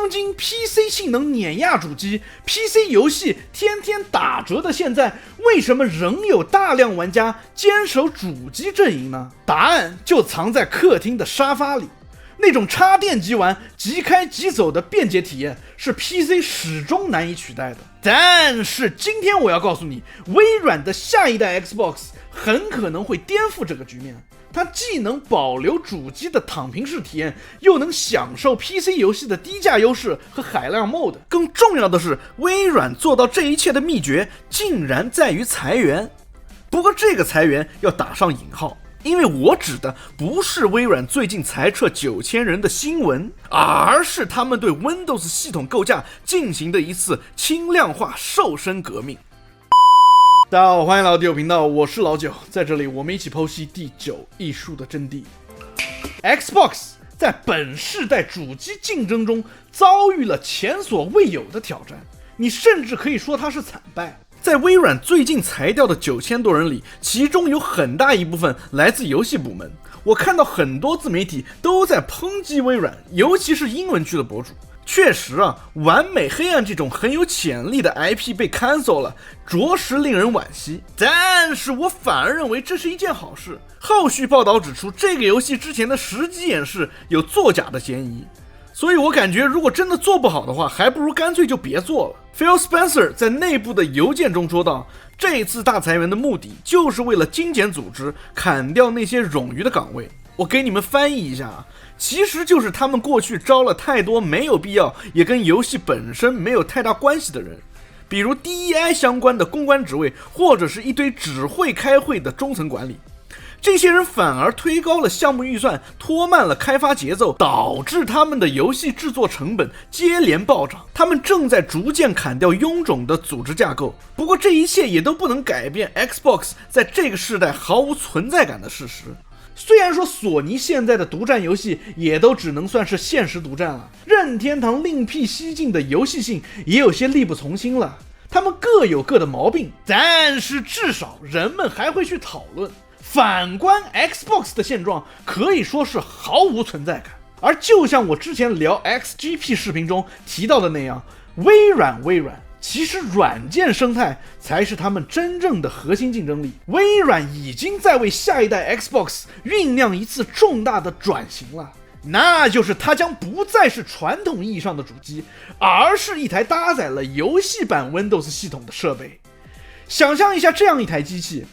当今 PC 性能碾压主机 PC 游戏天天打折的现在，为什么仍有大量玩家坚守主机阵营呢？答案就藏在客厅的沙发里。那种插电即玩即开即走的便捷体验是 PC 始终难以取代的。但是今天我要告诉你，微软的下一代 Xbox 很可能会颠覆这个局面。它既能保留主机的躺平式体验，又能享受 PC 游戏的低价优势和海量 mod。更重要的是，微软做到这一切的秘诀竟然在于裁员。不过这个裁员要打上引号，因为我指的不是微软最近裁撤9000人的新闻，而是他们对 Windows 系统构架进行的一次轻量化瘦身革命。大家好，欢迎来到第9频道，我是老九，在这里我们一起剖析第9艺术的真谛。Xbox 在本世代主机竞争中遭遇了前所未有的挑战，你甚至可以说它是惨败。在微软最近裁掉的9000多人里，其中有很大一部分来自游戏部门。我看到很多自媒体都在抨击微软，尤其是英文区的博主。确实啊，完美黑暗这种很有潜力的 IP 被 cancel 了，着实令人惋惜。但是我反而认为这是一件好事。后续报道指出，这个游戏之前的实机演示有作假的嫌疑，所以我感觉如果真的做不好的话，还不如干脆就别做了。Phil Spencer 在内部的邮件中说道，这次大裁员的目的就是为了精简组织，砍掉那些冗余的岗位。我给你们翻译一下啊，其实就是他们过去招了太多没有必要也跟游戏本身没有太大关系的人，比如 DEI 相关的公关职位，或者是一堆只会开会的中层管理。这些人反而推高了项目预算，拖慢了开发节奏，导致他们的游戏制作成本接连暴涨。他们正在逐渐砍掉臃肿的组织架构。不过这一切也都不能改变 Xbox 在这个世代毫无存在感的事实。虽然说索尼现在的独占游戏也都只能算是现实独占了，任天堂另辟蹊径的游戏性也有些力不从心了。他们各有各的毛病，但是至少人们还会去讨论。反观 Xbox 的现状可以说是毫无存在感。而就像我之前聊 XGP 视频中提到的那样，微软其实软件生态才是他们真正的核心竞争力。微软已经在为下一代 Xbox 酝酿一次重大的转型了，那就是它将不再是传统意义上的主机，而是一台搭载了游戏版 Windows 系统的设备。想象一下这样一台机器，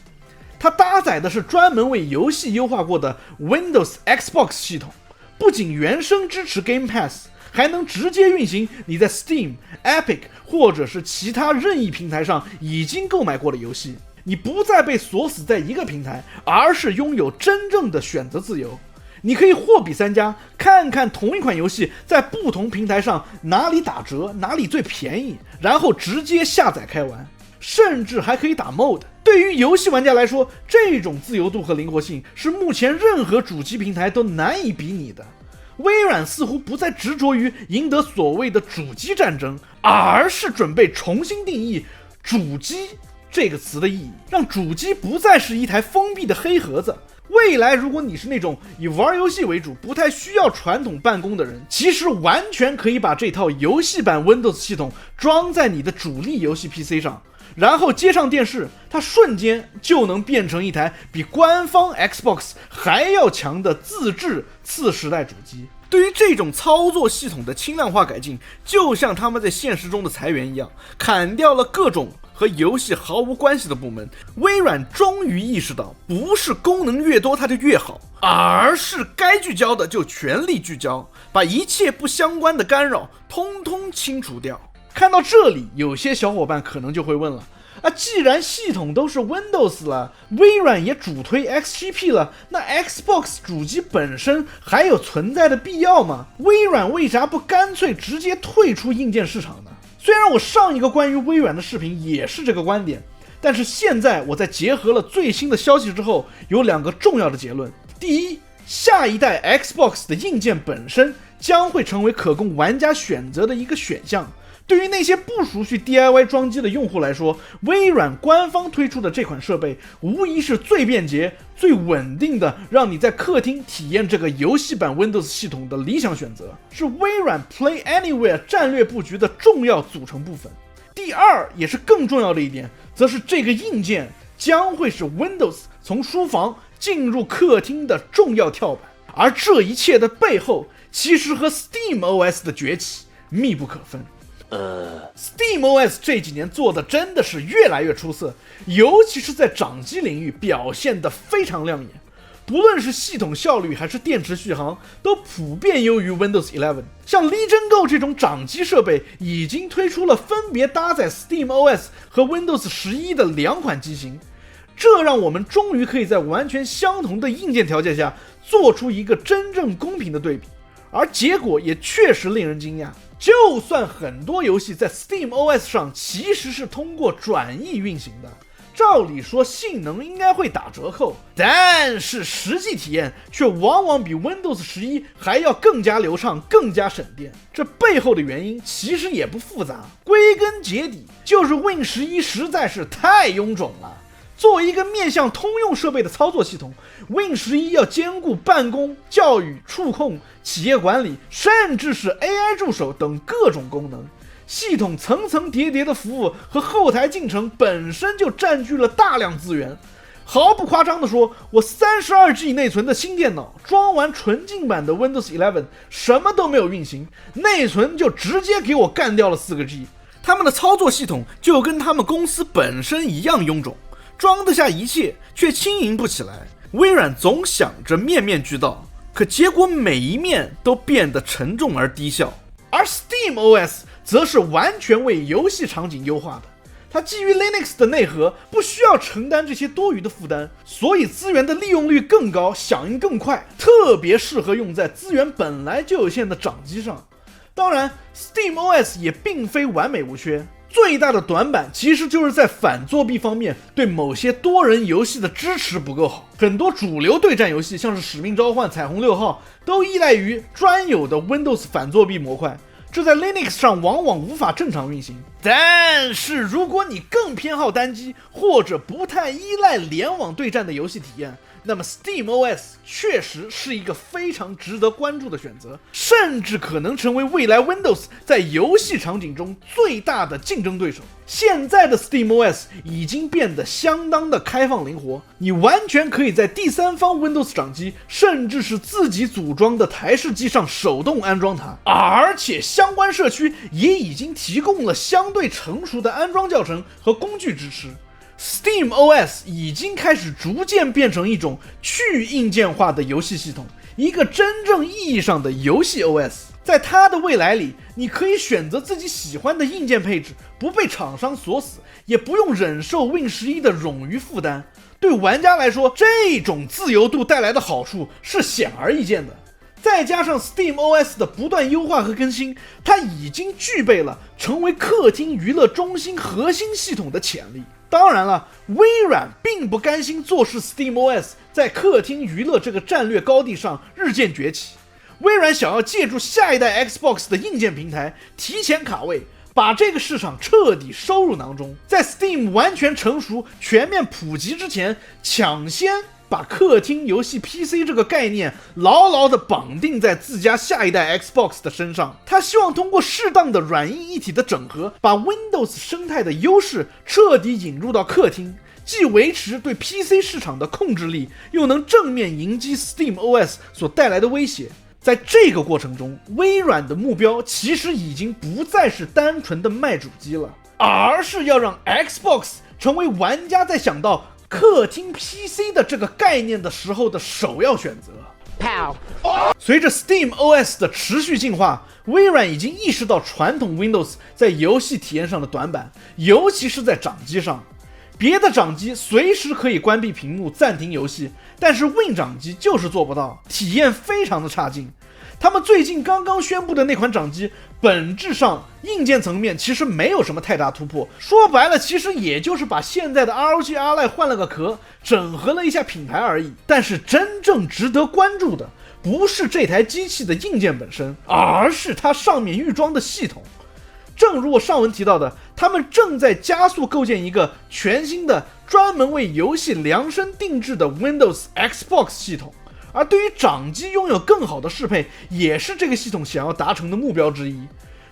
它搭载的是专门为游戏优化过的 Windows Xbox 系统，不仅原生支持 Game Pass， 还能直接运行你在 Steam、Epic 或者是其他任意平台上已经购买过的游戏。你不再被锁死在一个平台，而是拥有真正的选择自由。你可以货比三家，看看同一款游戏在不同平台上哪里打折，哪里最便宜，然后直接下载开玩，甚至还可以打 mod。对于游戏玩家来说，这种自由度和灵活性是目前任何主机平台都难以比拟的。微软似乎不再执着于赢得所谓的主机战争，而是准备重新定义主机这个词的意义，让主机不再是一台封闭的黑盒子。未来如果你是那种以玩游戏为主，不太需要传统办公的人，其实完全可以把这套游戏版 Windows 系统装在你的主力游戏 PC 上，然后接上电视，它瞬间就能变成一台比官方 Xbox 还要强的自制次时代主机。对于这种操作系统的轻量化改进，就像他们在现实中的裁员一样，砍掉了各种和游戏毫无关系的部门。微软终于意识到，不是功能越多它就越好，而是该聚焦的就全力聚焦，把一切不相关的干扰通通清除掉。看到这里，有些小伙伴可能就会问了，既然系统都是 Windows 了，微软也主推 XGP 了，那 Xbox 主机本身还有存在的必要吗？微软为啥不干脆直接退出硬件市场呢？虽然我上一个关于微软的视频也是这个观点，但是现在我在结合了最新的消息之后，有2个重要的结论。第一，下一代 Xbox 的硬件本身将会成为可供玩家选择的一个选项，对于那些不熟悉 DIY 装机的用户来说，微软官方推出的这款设备无疑是最便捷、最稳定的，让你在客厅体验这个游戏版 Windows 系统的理想选择，是微软 Play Anywhere 战略布局的重要组成部分。第二，也是更重要的一点，则是这个硬件将会是 Windows 从书房进入客厅的重要跳板，而这一切的背后，其实和 SteamOS 的崛起密不可分。SteamOS 这几年做的真的是越来越出色，尤其是在掌机领域表现得非常亮眼。不论是系统效率还是电池续航，都普遍优于 Windows 11。像 Legion Go 这种掌机设备已经推出了分别搭载 SteamOS 和 Windows 11的2款机型，这让我们终于可以在完全相同的硬件条件下做出一个真正公平的对比，而结果也确实令人惊讶。就算很多游戏在 SteamOS 上其实是通过转译运行的，照理说性能应该会打折扣，但是实际体验却往往比 Windows 11还要更加流畅、更加省电。这背后的原因其实也不复杂，归根结底就是 Win 11实在是太臃肿了。作为一个面向通用设备的操作系统， Win 11要兼顾办公、教育、触控、企业管理，甚至是 AI 助手等各种功能。系统层层叠叠的服务和后台进程本身就占据了大量资源。毫不夸张地说，我 32G 内存的新电脑装完纯净版的 Windows 11，什么都没有运行，内存就直接给我干掉了 4G。 他们的操作系统就跟他们公司本身一样臃肿，装得下一切，却轻盈不起来。微软总想着面面俱到，可结果每一面都变得沉重而低效。而 SteamOS 则是完全为游戏场景优化的，它基于 Linux 的内核，不需要承担这些多余的负担，所以资源的利用率更高，响应更快，特别适合用在资源本来就有限的掌机上。当然 SteamOS 也并非完美无缺，最大的短板其实就是在反作弊方面对某些多人游戏的支持不够好。很多主流对战游戏，像是使命召唤、彩虹6号，都依赖于专有的 Windows 反作弊模块，这在 Linux 上往往无法正常运行。但是如果你更偏好单机，或者不太依赖联网对战的游戏体验，那么 SteamOS 确实是一个非常值得关注的选择，甚至可能成为未来 Windows 在游戏场景中最大的竞争对手。现在的 SteamOS 已经变得相当的开放灵活，你完全可以在第三方 Windows 掌机，甚至是自己组装的台式机上手动安装它，而且相关社区也已经提供了相对成熟的安装教程和工具支持。SteamOS 已经开始逐渐变成一种去硬件化的游戏系统，一个真正意义上的游戏 OS。 在它的未来里，你可以选择自己喜欢的硬件配置，不被厂商锁死，也不用忍受 Win 11的冗余负担。对玩家来说，这种自由度带来的好处是显而易见的。再加上 SteamOS 的不断优化和更新，它已经具备了成为客厅娱乐中心核心系统的潜力。当然了，微软并不甘心坐视 SteamOS 在客厅娱乐这个战略高地上日渐崛起。微软想要借助下一代 Xbox 的硬件平台提前卡位，把这个市场彻底收入囊中，在 Steam 完全成熟、全面普及之前，抢先把客厅游戏 PC 这个概念牢牢地绑定在自家下一代 Xbox 的身上。他希望通过适当的软硬一体的整合，把 Windows 生态的优势彻底引入到客厅，既维持对 PC 市场的控制力，又能正面迎击 SteamOS 所带来的威胁。在这个过程中，微软的目标其实已经不再是单纯的卖主机了，而是要让 Xbox 成为玩家在想到客厅 PC 的这个概念的时候的首要选择。随着 SteamOS 的持续进化，微软已经意识到传统 Windows 在游戏体验上的短板，尤其是在掌机上。别的掌机随时可以关闭屏幕暂停游戏，但是 Win 掌机就是做不到，体验非常的差劲。他们最近刚刚宣布的那款掌机，本质上硬件层面其实没有什么太大突破，说白了其实也就是把现在的 ROG Ally 换了个壳，整合了一下品牌而已。但是真正值得关注的不是这台机器的硬件本身，而是它上面预装的系统。正如我上文提到的，他们正在加速构建一个全新的专门为游戏量身定制的 Windows Xbox 系统，而对于掌机拥有更好的适配，也是这个系统想要达成的目标之一。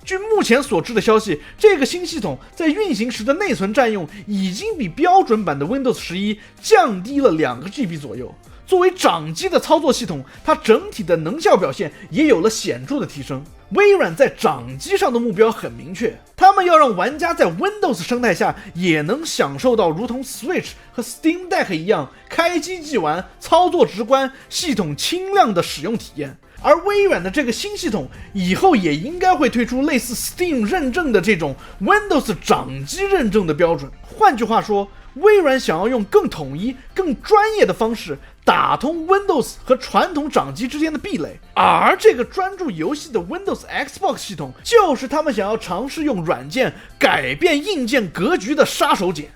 据目前所知的消息，这个新系统在运行时的内存占用已经比标准版的 Windows 11降低了2个 GB 左右。作为掌机的操作系统，它整体的能效表现也有了显著的提升。微软在掌机上的目标很明确，他们要让玩家在 Windows 生态下也能享受到如同 Switch 和 Steam Deck 一样开机即玩、操作直观、系统轻量的使用体验。而微软的这个新系统以后也应该会推出类似 Steam 认证的这种 Windows 掌机认证的标准。换句话说，微软想要用更统一、更专业的方式打通 Windows 和传统掌机之间的壁垒，而这个专注游戏的 Windows Xbox 系统就是他们想要尝试用软件改变硬件格局的杀手锏。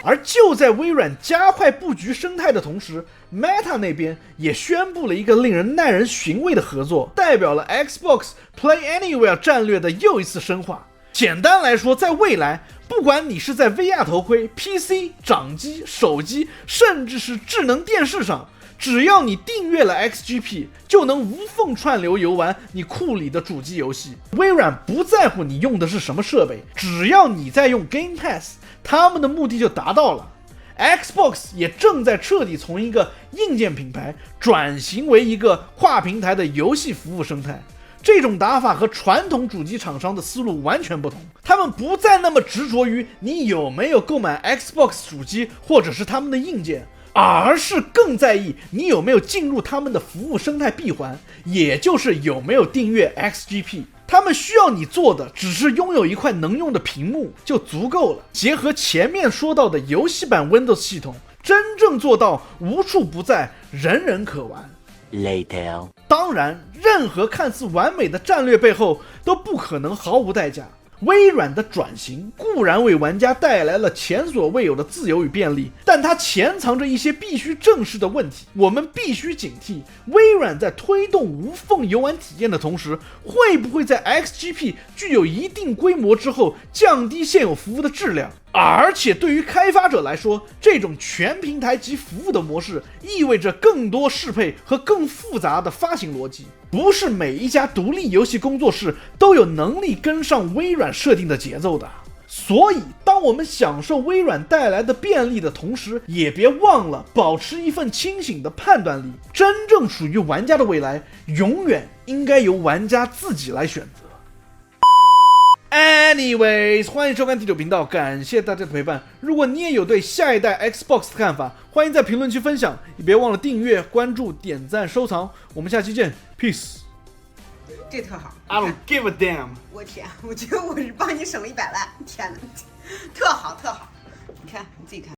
而就在微软加快布局生态的同时， Meta 那边也宣布了一个令人耐人寻味的合作，代表了 Xbox Play Anywhere 战略的又一次深化。简单来说，在未来，不管你是在 VR 头盔、PC、掌机、手机，甚至是智能电视上，只要你订阅了 XGP， 就能无缝串流游玩你库里的主机游戏。微软不在乎你用的是什么设备，只要你在用 Game Pass， 他们的目的就达到了。Xbox 也正在彻底从一个硬件品牌转型为一个跨平台的游戏服务生态。这种打法和传统主机厂商的思路完全不同，他们不再那么执着于你有没有购买 Xbox 主机或者是他们的硬件，而是更在意你有没有进入他们的服务生态闭环，也就是有没有订阅 XGP。 他们需要你做的只是拥有一块能用的屏幕就足够了。结合前面说到的游戏版 Windows 系统，真正做到无处不在，人人可玩。Later. 当然，任何看似完美的战略背后都不可能毫无代价。微软的转型固然为玩家带来了前所未有的自由与便利，但它潜藏着一些必须正视的问题。我们必须警惕，微软在推动无缝游玩体验的同时，会不会在 XGP 具有一定规模之后降低现有服务的质量。而且对于开发者来说，这种全平台及服务的模式意味着更多适配和更复杂的发行逻辑，不是每一家独立游戏工作室都有能力跟上微软设定的节奏的。所以当我们享受微软带来的便利的同时，也别忘了保持一份清醒的判断力。真正属于玩家的未来，永远应该由玩家自己来选择。Anyways， 欢迎收看第9频道，感谢大家的陪伴。如果你也有对下一代 Xbox 的看法，欢迎在评论区分享，也别忘了订阅、关注、点赞、收藏。我们下期见 ，Peace。这特好 I don't give a damn。我天，我觉得我是帮你省了100万，天哪，特好特好，你看你自己看。